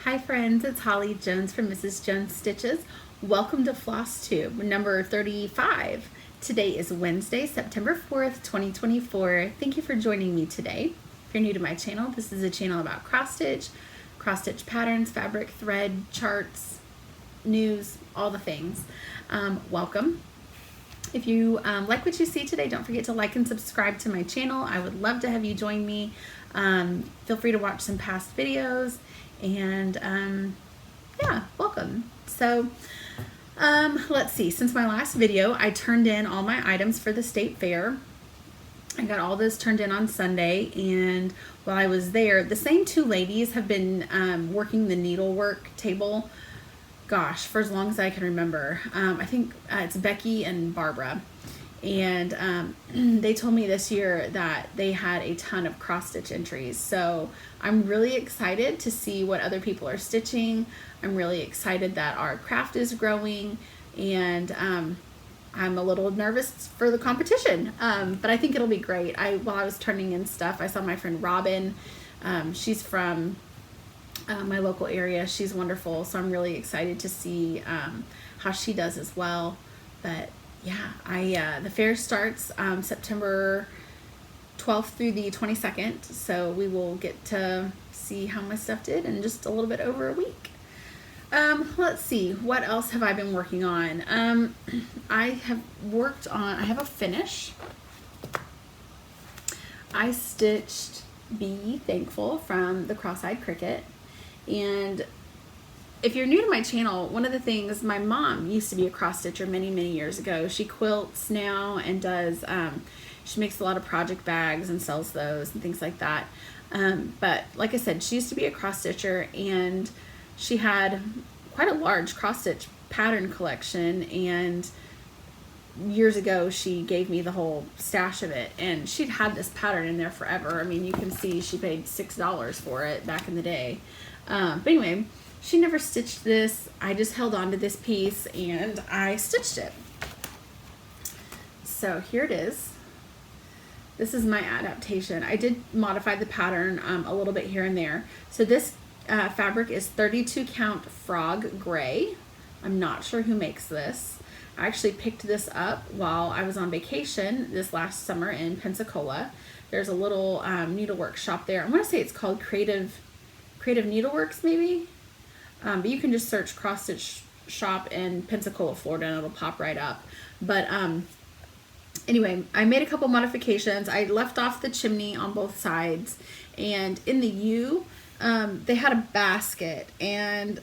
Hi friends, it's Holly Jones from Mrs. Jones Stitches. Welcome to Flosstube number 35. Today is Wednesday, September 4th, 2024. Thank you for joining me today. If you're new to my channel, this is a channel about cross stitch patterns, fabric, thread, charts, news, all the things. Welcome. If you like what you see today, don't forget to like and subscribe to my channel. I would love to have you join me. Feel free to watch some past videos. And yeah, welcome. So let's see, since my last video, I turned in all my items for the state fair. I got all this turned in on Sunday, and while I was there, the same two ladies have been working the needlework table, gosh, for as long as I can remember. I think it's Becky and Barbara. And they told me this year that they had a ton of cross stitch entries. So I'm really excited to see what other people are stitching. I'm really excited that our craft is growing, and I'm a little nervous for the competition, but I think it'll be great. While I was turning in stuff, I saw my friend Robin. She's from my local area. She's wonderful, so I'm really excited to see how she does as well. But yeah, the fair starts September 12th through the 22nd, so we will get to see how my stuff did in just a little bit over a week. Let's see, what else have I been working on? I have a finish. I stitched Be Thankful from the Cross-Eyed Cricket, and if you're new to my channel, one of the things, my mom used to be a cross stitcher many years ago. She quilts now and does, she makes a lot of project bags and sells those and things like that. But like I said, she used to be a cross stitcher, and she had quite a large cross stitch pattern collection, and years ago she gave me the whole stash of it, and she'd had this pattern in there forever. I mean, you can see she paid $6 for it back in the day. But anyway, she never stitched this. I just held on to this piece and I stitched it. So here it is. This is my adaptation. I did modify the pattern a little bit here and there. So this fabric is 32 count frog gray. I'm not sure who makes this. I actually picked this up while I was on vacation this last summer in Pensacola. There's a little needlework shop there. I want to say it's called Creative Needleworks maybe. But you can just search cross stitch shop in Pensacola, Florida, and it'll pop right up. But anyway, I made a couple modifications. I left off the chimney on both sides, and in the U, they had a basket, and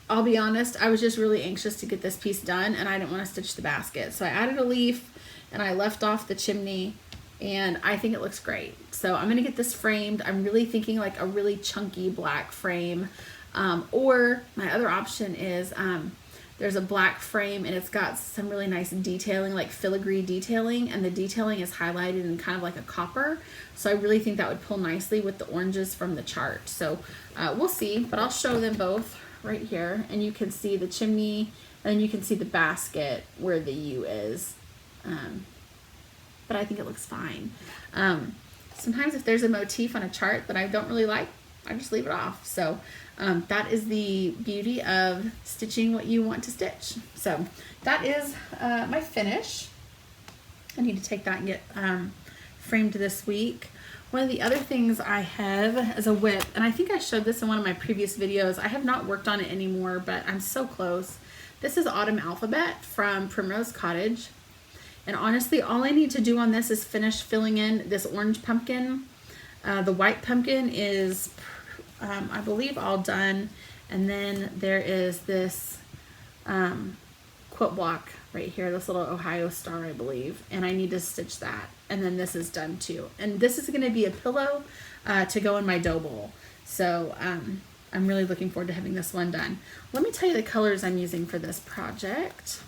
I'll be honest, I was just really anxious to get this piece done, and I didn't want to stitch the basket. So I added a leaf, and I left off the chimney, and I think it looks great. So I'm gonna get this framed. I'm really thinking like a really chunky black frame. Or my other option is there's a black frame, and it's got some really nice detailing, like filigree detailing, and the detailing is highlighted in kind of like a copper. So I really think that would pull nicely with the oranges from the chart. So we'll see, but I'll show them both right here, and you can see the chimney, and you can see the basket where the U is. But I think it looks fine. Sometimes if there's a motif on a chart that I don't really like, I just leave it off. So that is the beauty of stitching what you want to stitch. So that is my finish. I need to take that and get framed this week. One of the other things I have is a whip, and I think I showed this in one of my previous videos. I have not worked on it anymore, but I'm so close. This is Autumn Alphabet from Primrose Cottage. And honestly, all I need to do on this is finish filling in this orange pumpkin. The white pumpkin is, I believe, all done. And then there is this quilt block right here, this little Ohio star, I believe. And I need to stitch that. And then this is done too. And this is going to be a pillow to go in my dough bowl. So I'm really looking forward to having this one done. Let me tell you the colors I'm using for this project.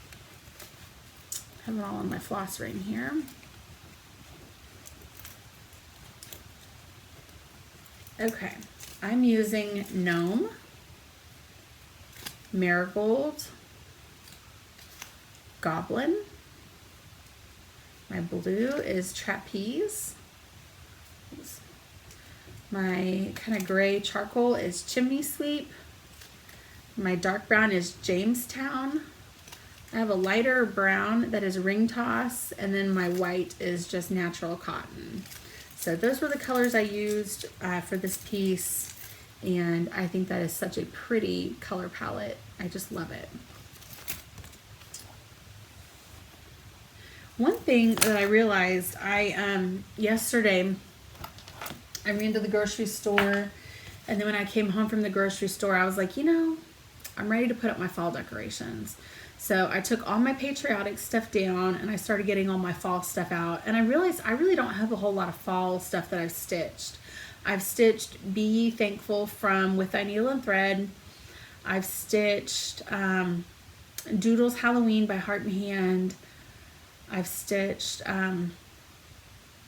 I have it all on my floss ring here. Okay, I'm using Gnome, Marigold, Goblin. My blue is Trapeze. My kind of gray charcoal is Chimney Sweep. My dark brown is Jamestown. I have a lighter brown that is ring toss, and then my white is just natural cotton. So those were the colors I used for this piece, and I think that is such a pretty color palette. I just love it. One thing that I realized, yesterday I ran to the grocery store, and then when I came home from the grocery store, I was like, you know, I'm ready to put up my fall decorations. So I took all my patriotic stuff down and I started getting all my fall stuff out. And I realized I really don't have a whole lot of fall stuff that I've stitched. I've stitched Be Ye Thankful from With Thy Needle and Thread. I've stitched Doodles Halloween by Heart and Hand. I've stitched,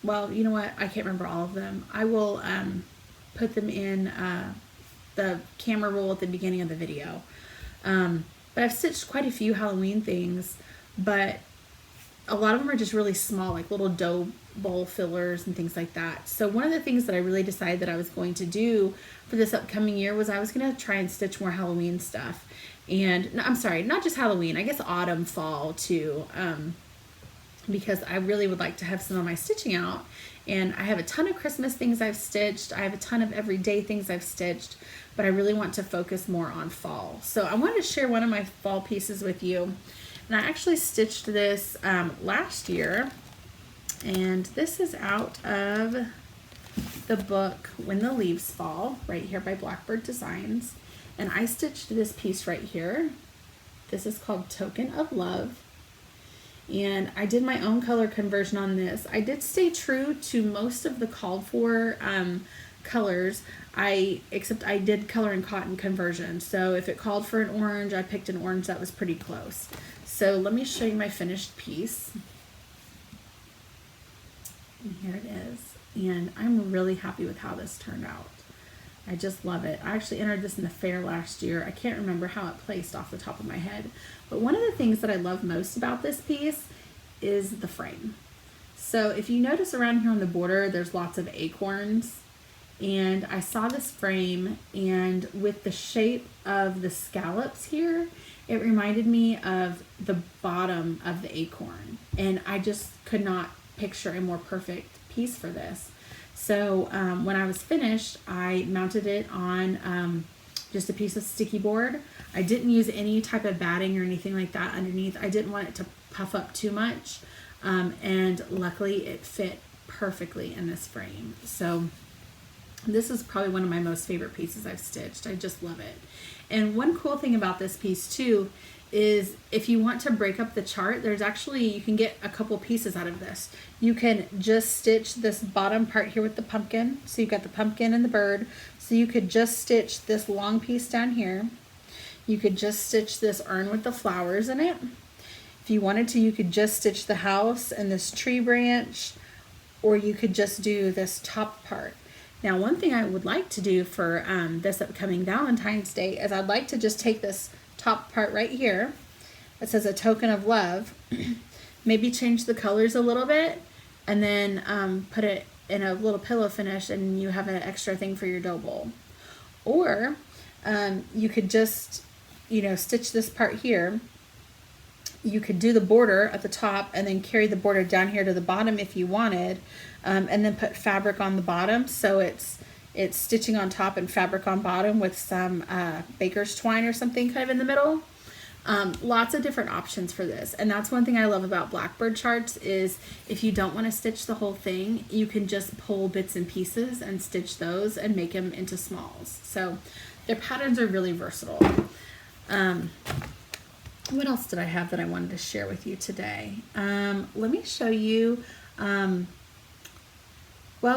well, you know what? I can't remember all of them. I will put them in the camera roll at the beginning of the video. But I've stitched quite a few Halloween things, but a lot of them are just really small, like little dough bowl fillers and things like that. So one of the things that I really decided that I was going to do for this upcoming year was I was going to try and stitch more Halloween stuff. And I'm sorry, not just Halloween, I guess autumn, fall too, because I really would like to have some of my stitching out. And I have a ton of Christmas things I've stitched. I have a ton of everyday things I've stitched, but I really want to focus more on fall. So I wanted to share one of my fall pieces with you. And I actually stitched this last year. And this is out of the book When the Leaves Fall, right here by Blackbird Designs. And I stitched this piece right here. This is called Token of Love. And I did my own color conversion on this. I did stay true to most of the called for colors, except I did color and cotton conversion. So if it called for an orange, I picked an orange that was pretty close. So let me show you my finished piece. And here it is. And I'm really happy with how this turned out. I just love it. I actually entered this in the fair last year. I can't remember how it placed off the top of my head. But one of the things that I love most about this piece is the frame. So if you notice around here on the border, there's lots of acorns. And I saw this frame, and with the shape of the scallops here, it reminded me of the bottom of the acorn. And I just could not picture a more perfect piece for this. So when I was finished, I mounted it on just a piece of sticky board. I didn't use any type of batting or anything like that underneath. I didn't want it to puff up too much. And luckily it fit perfectly in this frame. So this is probably one of my most favorite pieces I've stitched. I just love it. And one cool thing about this piece too is if you want to break up the chart, there's actually, you can get a couple pieces out of this. You can just stitch this bottom part here with the pumpkin. So you've got the pumpkin and the bird. So you could just stitch this long piece down here. You could just stitch this urn with the flowers in it. If you wanted to, you could just stitch the house and this tree branch, or you could just do this top part. Now, one thing I would like to do for this upcoming Valentine's Day is I'd like to just take this top part right here. It says a token of love. Maybe change the colors a little bit, and then put it in a little pillow finish, and you have an extra thing for your dough bowl. Or you could just, you know, stitch this part here. You could do the border at the top and then carry the border down here to the bottom if you wanted, and then put fabric on the bottom, so it's stitching on top and fabric on bottom with some baker's twine or something kind of in the middle. Lots of different options for this, and that's one thing I love about Blackbird charts is if you don't want to stitch the whole thing, you can just pull bits and pieces and stitch those and make them into smalls. So their patterns are really versatile. What else did I have that I wanted to share with you today? Let me show you, well,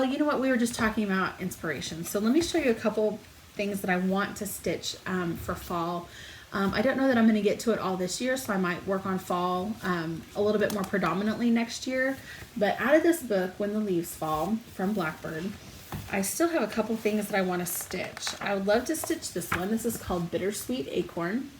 you know what, we were just talking about inspiration. So let me show you a couple things that I want to stitch for fall. I don't know that I'm going to get to it all this year, so I might work on fall a little bit more predominantly next year. But out of this book, When the Leaves Fall, from Blackbird, I still have a couple things that I want to stitch. I would love to stitch this one. This is called Bittersweet Acorn.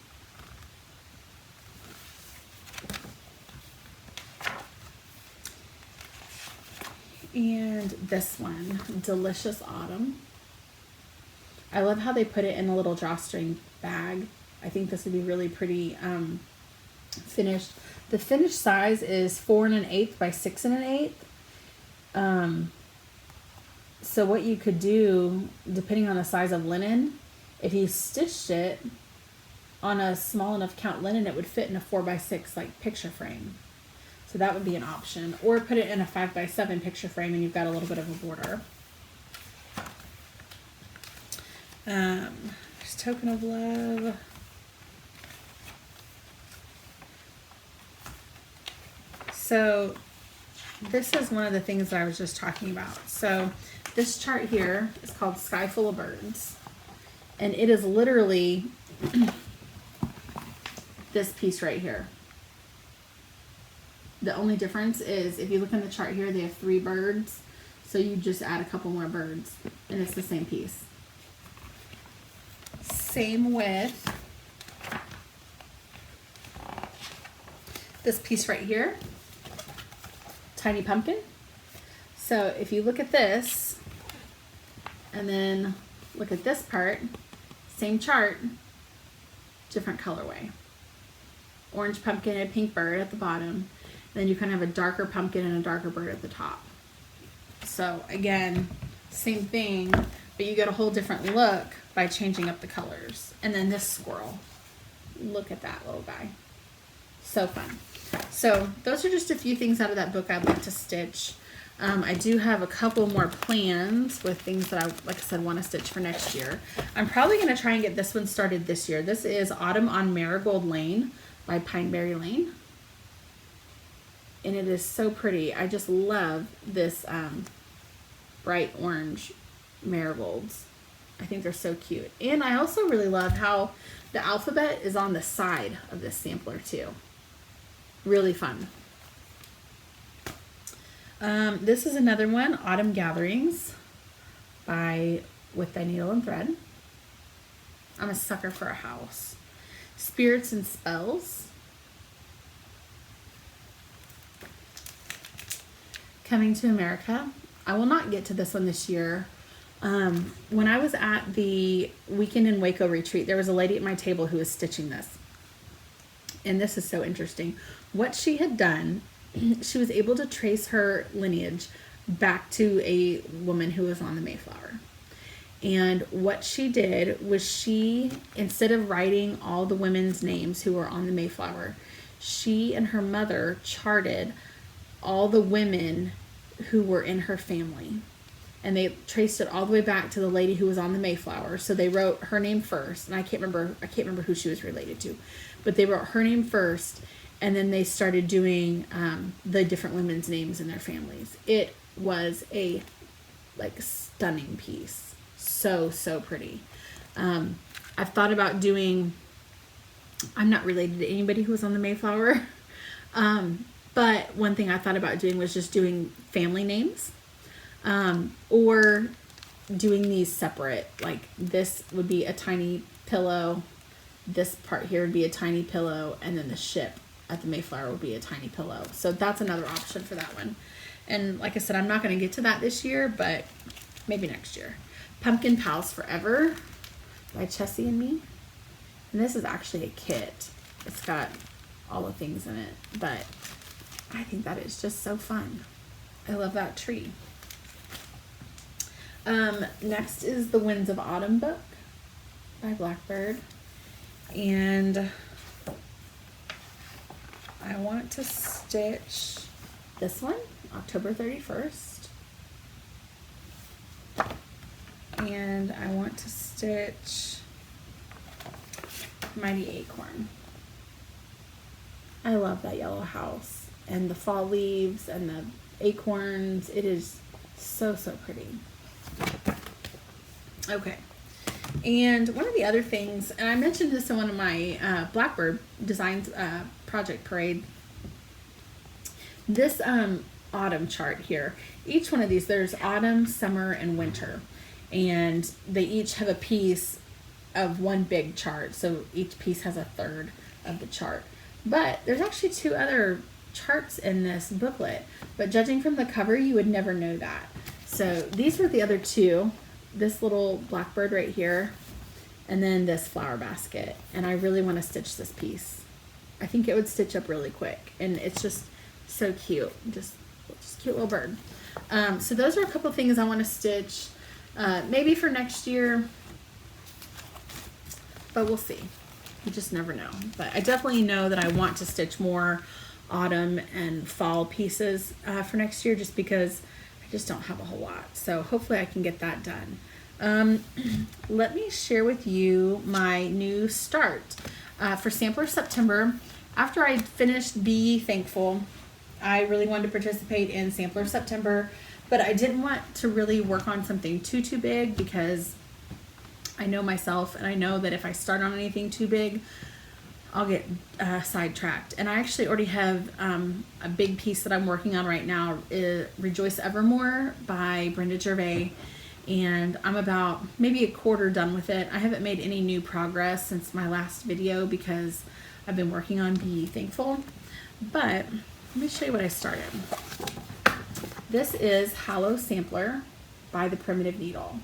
And this one, Delicious Autumn. I love how they put it in a little drawstring bag. I think this would be really pretty finished. The finished size is 4 1/8 by 6 1/8. So what you could do, depending on the size of linen, if you stitched it on a small enough count linen, it would fit in a 4 by 6 like picture frame. So that would be an option. Or put it in a 5 by 7 picture frame and you've got a little bit of a border. There's Token of Love. So this is one of the things that I was just talking about. So this chart here is called Sky Full of Birds. And it is literally this piece right here. The only difference is if you look in the chart here, they have 3 birds. So you just add a couple more birds and it's the same piece. Same with this piece right here, Tiny Pumpkin. So if you look at this and then look at this part, same chart, different colorway. Orange pumpkin and a pink bird at the bottom. And then you kind of have a darker pumpkin and a darker bird at the top. So again, same thing, but you get a whole different look by changing up the colors. And then this squirrel, look at that little guy. So fun. So those are just a few things out of that book I'd like to stitch. I do have a couple more plans with things that I, like I said, want to stitch for next year. I'm probably going to try and get this one started this year. This is Autumn on Marigold Lane by Pineberry Lane. And it is so pretty. I just love this bright orange marigolds. I think they're so cute. And I also really love how the alphabet is on the side of this sampler too. Really fun. This is another one, Autumn Gatherings by With Thy Needle and Thread. I'm a sucker for a house. Spirits and Spells. Coming to America. I will not get to this one this year. When I was at the Weekend in Waco retreat, there was a lady at my table who was stitching this. And this is so interesting. What she had done, she was able to trace her lineage back to a woman who was on the Mayflower. And what she did was she, instead of writing all the women's names who were on the Mayflower, she and her mother charted all the women who were in her family. And they traced it all the way back to the lady who was on the Mayflower. So they wrote her name first, and I can't remember who she was related to, but they wrote her name first, and then they started doing the different women's names in their families. It was a stunning piece. So pretty. I've thought about doing, I'm not related to anybody who was on the Mayflower, but one thing I thought about doing was just doing family names, or doing these separate. Like this would be a tiny pillow, this part here would be a tiny pillow, and then the ship at the Mayflower would be a tiny pillow. So that's another option for that one. And like I said, I'm not going to get to that this year, but maybe next year. Pumpkin Pals Forever by Chessie and Me. And this is actually a kit. It's got all the things in it, but I think that is just so fun. I love that tree. Next is the Winds of Autumn book by Blackbird. And I want to stitch this one, October 31st. And I want to stitch Mighty Acorn. I love that yellow house and the fall leaves and the acorns. It is so pretty. Okay. And one of the other things, and I mentioned this in one of my Blackbird Designs project parade, this autumn chart here, each one of these, there's autumn, summer, and winter. And they each have a piece of one big chart. So each piece has a third of the chart. But there's actually 2 other charts in this booklet. But judging from the cover, you would never know that. So these were the other 2. This little blackbird right here and then this flower basket. And I really want to stitch this piece. I think it would stitch up really quick, and it's just so cute. Just cute little bird. So those are a couple things I want to stitch, maybe for next year, but we'll see. You just never know. But I definitely know that I want to stitch more autumn and fall pieces for next year, just because I just don't have a whole lot. So hopefully I can get that done. Let me share with you my new start for Sampler September. After I finished Be Thankful, I really wanted to participate in Sampler September, but I didn't want to really work on something too big, because I know myself, and I know that if I start on anything too big, I'll get sidetracked. And I actually already have a big piece that I'm working on right now, Rejoice Evermore by Brenda Gervais, and I'm about maybe a quarter done with it. I haven't made any new progress since my last video because I've been working on Be Thankful. But let me show you what I started. This is Hallow Sampler by the Primitive Needle.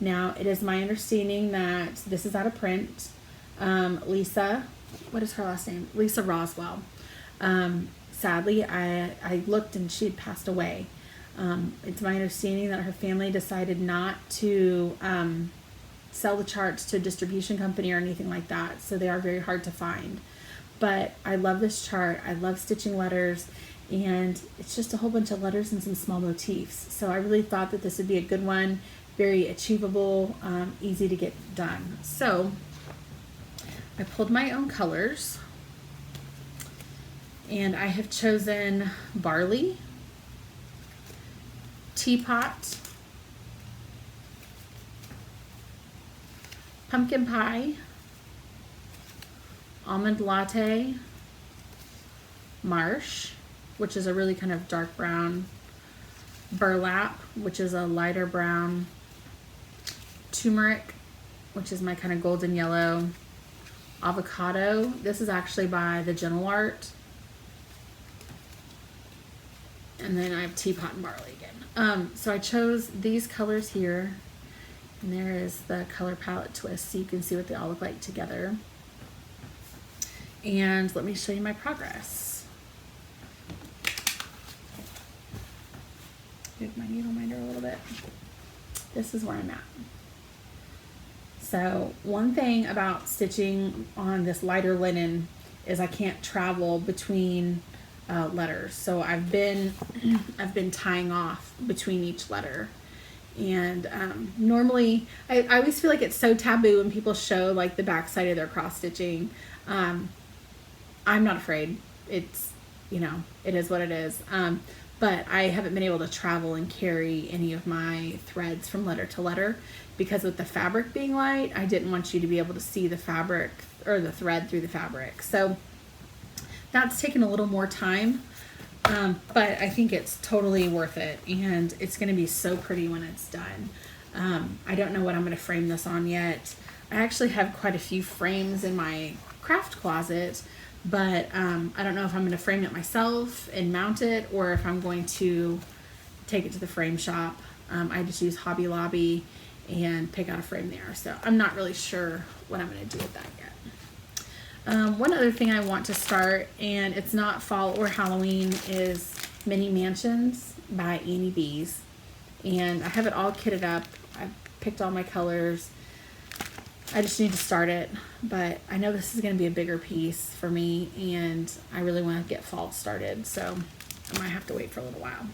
Now, it is my understanding that this is out of print. Lisa, what is her last name? Lisa Roswell. Sadly, I looked and she had passed away. It's my understanding that her family decided not to sell the charts to a distribution company or anything like that, so they are very hard to find. But I love this chart. I love stitching letters, and it's just a whole bunch of letters and some small motifs. So I really thought that this would be a good one, very achievable, easy to get done. So I pulled my own colors, and I have chosen Barley, Teapot, Pumpkin Pie, Almond Latte, Marsh, which is a really kind of dark brown, Burlap, which is a lighter brown, Turmeric, which is my kind of golden yellow, Avocado. This is actually by the Gentle Art. And then I have Teapot and Barley again. So I chose these colors here, and there is the color palette twist, so you can see what they all look like together. And let me show you my progress. Move my needle minder a little bit. This is where I'm at. So one thing about stitching on this lighter linen is I can't travel between letters. So I've been tying off between each letter. And normally, I always feel like it's so taboo when people show like the back side of their cross stitching. I'm not afraid. It's, you know, it is what it is. But I haven't been able to travel and carry any of my threads from letter to letter, because with the fabric being light, I didn't want you to be able to see the fabric or the thread through the fabric. So that's taken a little more time, but I think it's totally worth it, and it's going to be so pretty when it's done. I don't know what I'm going to frame this on yet. I actually have quite a few frames in my craft closet, but I don't know if I'm going to frame it myself and mount it, or if I'm going to take it to the frame shop. I just use Hobby Lobby and pick out a frame there. So I'm not really sure what I'm going to do with that yet. One other thing I want to start, and it's not fall or Halloween, is Mini Mansions by Annie Bees. And I have it all kitted up. I've picked all my colors. I just need to start it, but I know this is going to be a bigger piece for me, and I really want to get fall started, so I might have to wait for a little while.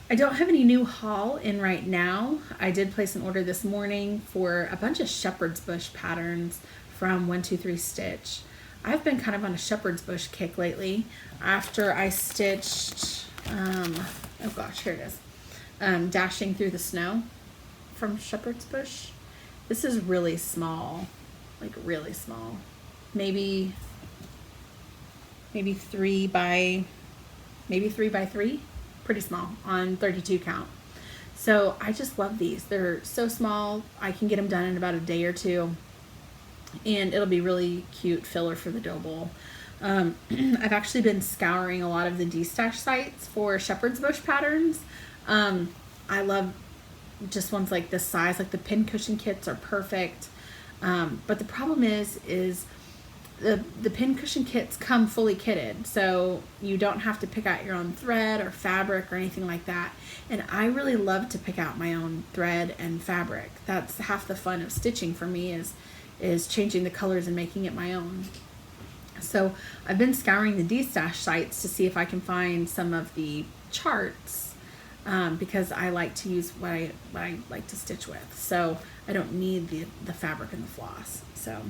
I don't have any new haul in right now. I did place an order this morning for a bunch of shepherd's bush patterns from 123 Stitch. I've been kind of on a shepherd's bush kick lately after I stitched, oh gosh, here it is, Dashing Through the Snow from Shepherd's Bush. This is really small, like really small, maybe 3 by 3, pretty small on 32 count. So I just love these. They're so small. I can get them done in about a day or two, and it'll be really cute filler for the dough bowl. I've actually been scouring a lot of the D-stash sites for shepherd's bush patterns. I love just ones like this size, like the pin cushion kits are perfect. But the problem is the pin cushion kits come fully kitted, so you don't have to pick out your own thread or fabric or anything like that. And I really love to pick out my own thread and fabric. That's half the fun of stitching for me, is changing the colors and making it my own. So I've been scouring the D-Stash sites to see if I can find some of the charts, because I like to use what I like to stitch with. So I don't need the fabric and the floss. So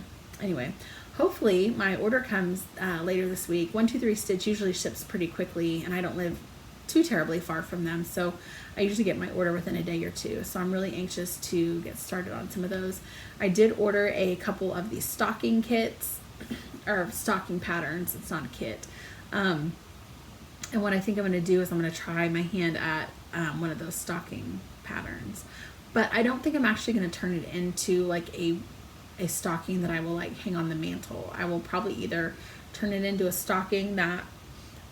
anyway, hopefully my order comes later this week. 123 Stitch usually ships pretty quickly, and I don't live too terribly far from them, so I usually get my order within a day or two. So I'm really anxious to get started on some of those. I did order a couple of these stocking kits, or stocking patterns. It's not a kit. And what I think I'm going to do is I'm going to try my hand at one of those stocking patterns. But I don't think I'm actually going to turn it into like a stocking that I will like hang on the mantle. I will probably either turn it into a stocking that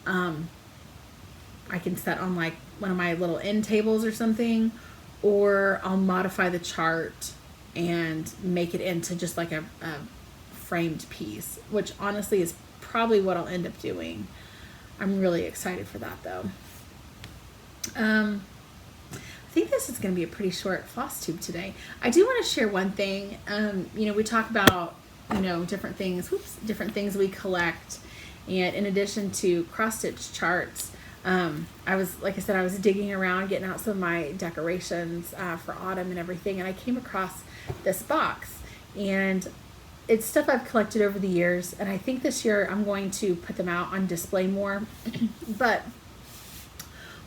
I can set on like one of my little end tables or something, or I'll modify the chart and make it into just like a framed piece, which honestly is probably what I'll end up doing. I'm really excited for that though. I think this is going to be a pretty short floss tube today. I do want to share one thing. You know, we talk about, you know, different things we collect. And in addition to cross stitch charts, I was digging around, getting out some of my decorations for autumn and everything. And I came across this box, and it's stuff I've collected over the years. And I think this year I'm going to put them out on display more. But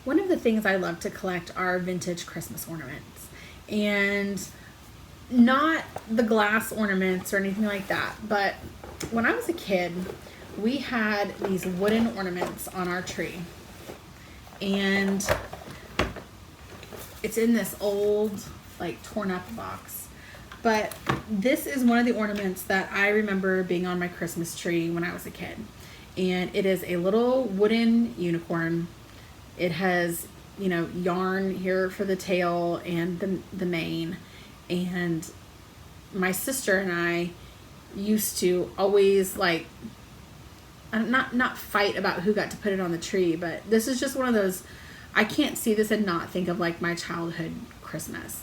one of the things I love to collect are vintage Christmas ornaments, and not the glass ornaments or anything like that. But when I was a kid, we had these wooden ornaments on our tree, and it's in this old, like, torn up box. But this is one of the ornaments that I remember being on my Christmas tree when I was a kid. And it is a little wooden unicorn. It has, you know, yarn here for the tail and the mane. And my sister and I used to always, like, not fight about who got to put it on the tree, but this is just one of those, I can't see this and not think of like my childhood Christmas.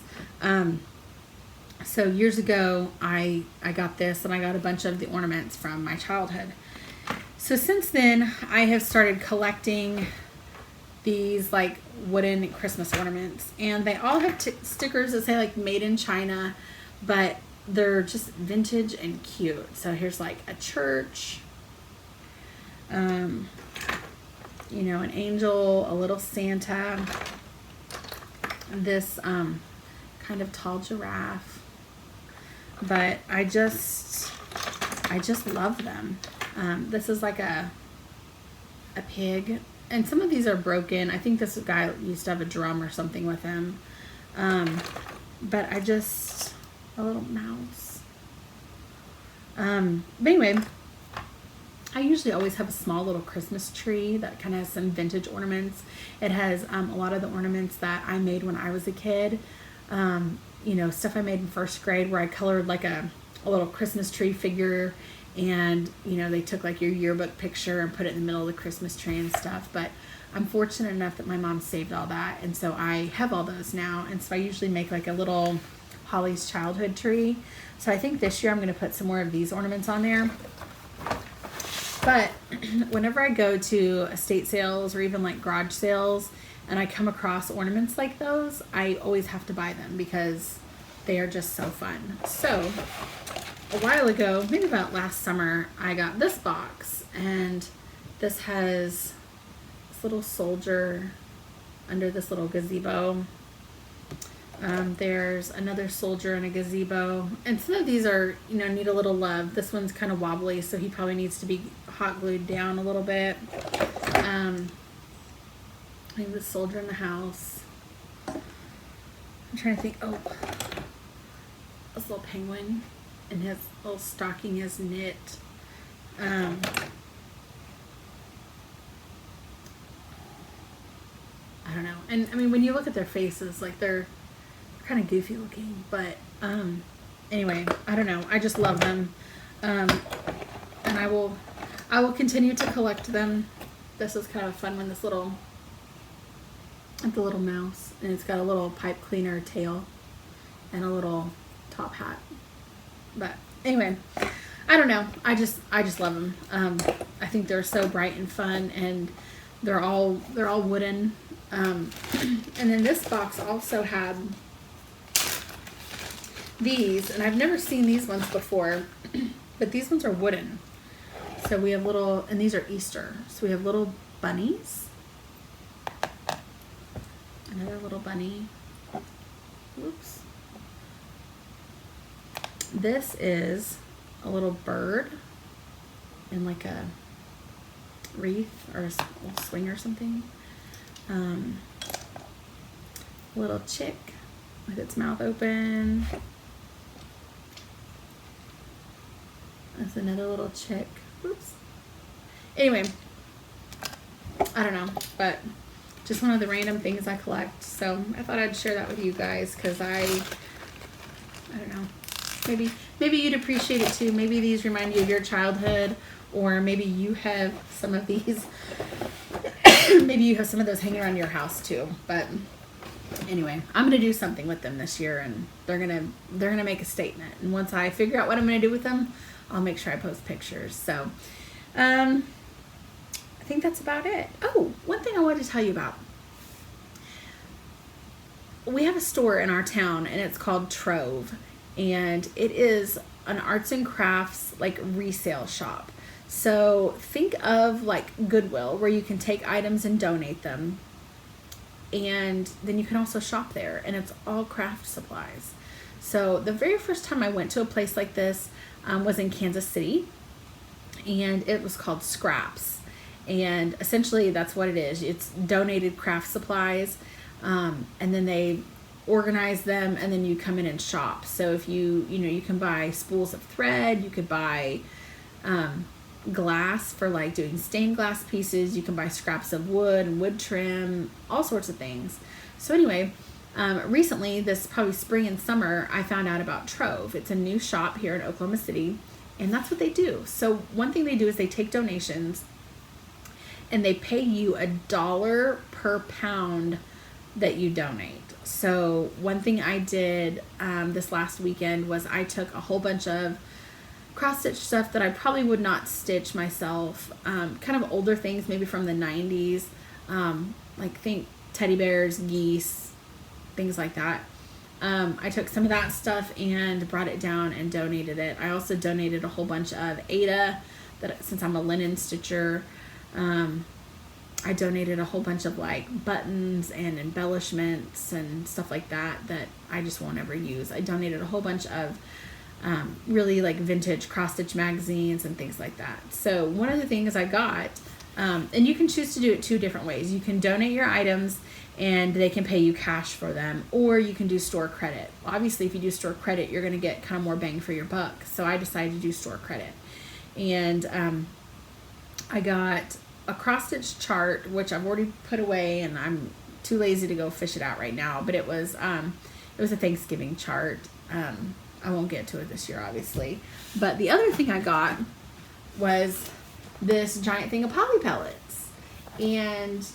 So years ago, I got this, and I got a bunch of the ornaments from my childhood. So since then, I have started collecting these like wooden Christmas ornaments, and they all have stickers that say like made in China, but they're just vintage and cute. So here's like a church, you know, an angel, a little Santa, this kind of tall giraffe. But I just love them. This is like a pig, and some of these are broken. I think this guy used to have a drum or something with him. But a little mouse. But anyway, I usually always have a small little Christmas tree that kind of has some vintage ornaments. It has a lot of the ornaments that I made when I was a kid. You know, stuff I made in first grade, where I colored like a little Christmas tree figure, and, you know, they took like your yearbook picture and put it in the middle of the Christmas tree and stuff. But I'm fortunate enough that my mom saved all that, and so I have all those now. And so I usually make like a little Holly's childhood tree. So I think this year I'm going to put some more of these ornaments on there. But whenever I go to estate sales or even like garage sales, and I come across ornaments like those, I always have to buy them because they are just so fun. So a while ago, maybe about last summer, I got this box, and this has this little soldier under this little gazebo. There's another soldier in a gazebo, and some of these are, you know, need a little love. This one's kind of wobbly, so he probably needs to be hot glued down a little bit. I have this soldier in the house. I'm trying to think. Oh, this little penguin, and his little stocking is knit. I don't know. And I mean, when you look at their faces, like they're kind of goofy looking, but anyway, I don't know. I just love them, and I will continue to collect them. This is kind of a fun one. This little, the little mouse, and it's got a little pipe cleaner tail and a little top hat. But anyway, I don't know. I just love them. I think they're so bright and fun, and they're all wooden. And then this box also had these, and I've never seen these ones before, but these ones are wooden. So we have little, and these are Easter. So we have little bunnies. Another little bunny. Whoops. This is a little bird in like a wreath or a swing or something. Little chick with its mouth open. That's another little chick. Oops. Anyway, I don't know, but just one of the random things I collect. So I thought I'd share that with you guys because I don't know. Maybe you'd appreciate it too. Maybe these remind you of your childhood, or maybe you have some of these. Maybe you have some of those hanging around your house too. But anyway, I'm gonna do something with them this year, and they're gonna make a statement. And once I figure out what I'm gonna do with them, I'll make sure I post pictures. So, I think that's about it. Oh, one thing I wanted to tell you about. We have a store in our town, and it's called Trove, and it is an arts and crafts like resale shop. So think of like Goodwill, where you can take items and donate them, and then you can also shop there, and it's all craft supplies. So the very first time I went to a place like this was in Kansas City, and it was called Scraps, and essentially that's what it is. It's donated craft supplies, and then they organize them, and then you come in and shop. So if you can buy spools of thread, you could buy glass for like doing stained glass pieces, you can buy scraps of wood and wood trim, all sorts of things. So anyway, recently, this probably spring and summer, I found out about Trove. It's a new shop here in Oklahoma City, and that's what they do. So one thing they do is they take donations, and they pay you $1 per pound that you donate. So one thing I did this last weekend was I took a whole bunch of cross-stitch stuff that I probably would not stitch myself, kind of older things, maybe from the 90s, like think teddy bears, geese, things like that. I took some of that stuff and brought it down and donated it. I also donated a whole bunch of Ada, that since I'm a linen stitcher, I donated a whole bunch of like buttons and embellishments and stuff like that I just won't ever use. I donated a whole bunch of really like vintage cross-stitch magazines and things like that. So one of the things I got, and you can choose to do it two different ways. You can donate your items and they can pay you cash for them, or you can do store credit. Obviously, if you do store credit, you're going to get kind of more bang for your buck. So I decided to do store credit. And I got a cross-stitch chart, which I've already put away, and I'm too lazy to go fish it out right now. But it was a Thanksgiving chart. I won't get to it this year, obviously. But the other thing I got was this giant thing of poly pellets, and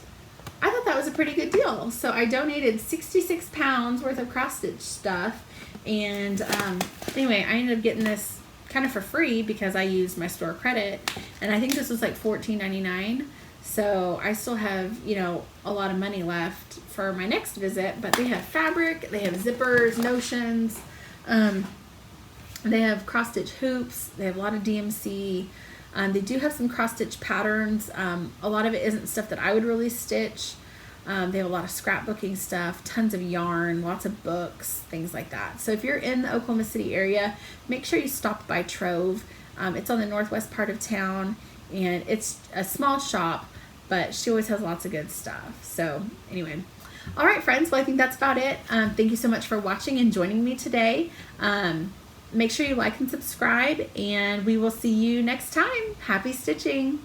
I thought that was a pretty good deal. So I donated 66 pounds worth of cross-stitch stuff, and anyway, I ended up getting this kind of for free because I used my store credit, and I think this was like $14.99. So I still have, a lot of money left for my next visit. But they have fabric, they have zippers, notions, they have cross-stitch hoops, they have a lot of DMC. They do have some cross-stitch patterns. A lot of it isn't stuff that I would really stitch. They have a lot of scrapbooking stuff, tons of yarn, lots of books, things like that. So if you're in the Oklahoma City area, make sure you stop by Trove. It's on the northwest part of town, and it's a small shop, but she always has lots of good stuff. So anyway, all right, friends. Well, I think that's about it. Thank you so much for watching and joining me today. Make sure you like and subscribe, and we will see you next time. Happy stitching!